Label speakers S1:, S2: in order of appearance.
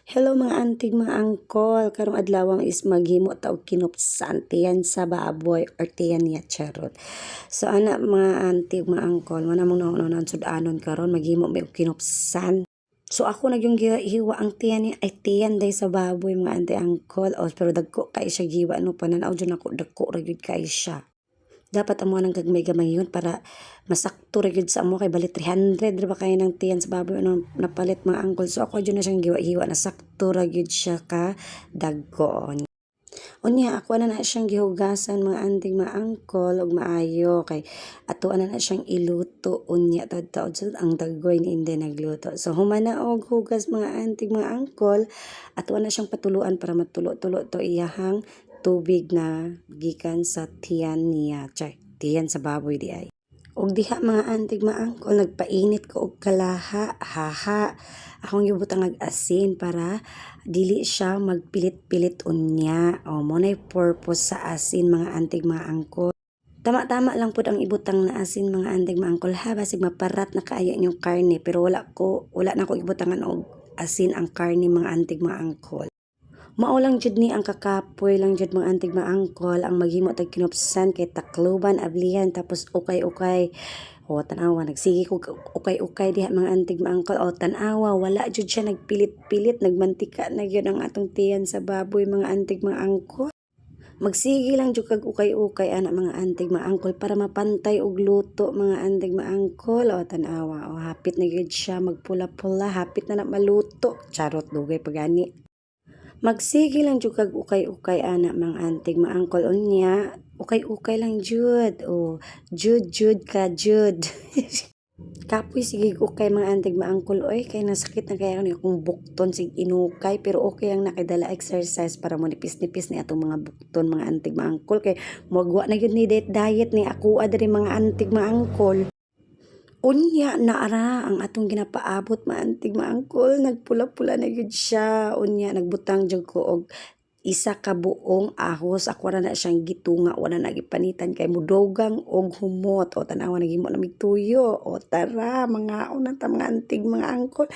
S1: Hello mga antig mga angkol, karong adlaw is maghimo ta og kinupsan tiyan sa baboy or tiyan niya charot. So ana mga antig mga angkol, wala mong naon sudanon karon maghimo mi og kinupsan. So ako nagyong hiwa ang tiyan ni ay tiyan day sa baboy mga antig angkol. O pero dagko kay siya giwa no pananaw jud nako dagko ra gyud kay siya. Dapat amo nang gagmay-gamay yun para masakto ra gyud sa amo kay bali 300 ra ba kay nang tiyan sa baboy ano napalit mga angkol. So ako jud na siyang giwa-hiwa na sakto ra gyud siya ka dagko. Unya ako na siyang gihugasan mga anting mga angkol og maayo kay ato na siyang iluto unya taud-taud so ang daggoy ni inde nagluto. So human na og hugas mga anting mga angkol ato na siyang patuluan para matulo-tulo to iyahang tubig na gikan sa tiyan niya, tiyan sa baboy di ay. Og diha mga antig mga angkol nagpainit ko og kalaha, haha. Akong gibutang ag asin para dili siya magpilit-pilit unya. O mo nay purpose sa asin mga antig mga angkol. Tama-tama lang pud ang ibutang na asin mga antig mga angkol ha basig maparat na kaayo inyong karne pero wala na ko ibutangan og asin ang karne mga antig mga angkol. Mao lang jud ni ang kakapoy lang jud mga antig mga angkol ang maghimo tag kinupsan kay takloban ablihan tapos ukay-ukay. O tanawa nagsige ko ukay-ukay diha mga antig mga angkol. O tanawa wala jud siya nagpilit-pilit nagmantika na gyud ang atong tiyan sa baboy mga antig mga angkol. Magsige lang jud kag ukay-ukay ana mga antig mga angkol para mapantay og luto mga antig mga angkol. O tanawa o hapit na gyud siya magpula-pula hapit na maluto. Charot dugay pagani. Magsige lang jud kag ukay-ukay ana mga antig mga angkol unya ukay-ukay lang jud o jud ka jud. Kapoy sige ukay mga antig mga angkol oy kay nasakit na kaya ni akong bukton sig inukay pero okay ang nakidala exercise para mo nipis-nipis ni atong mga bukton mga antig mga angkol kay magwa na gyud ni diet ni ako adiri mga antig mga angkol. Unya naara ang atong ginapaabot maantig maangkol nagpula-pula na gyud siya unya nagbutang jud ko og isa ka buong ahos ako ra na siyang gitunga wala na gipanitan kay mudogang og humot o tanawa nagimo na mig tuyo o tara mga una ta mga antig mga angkol.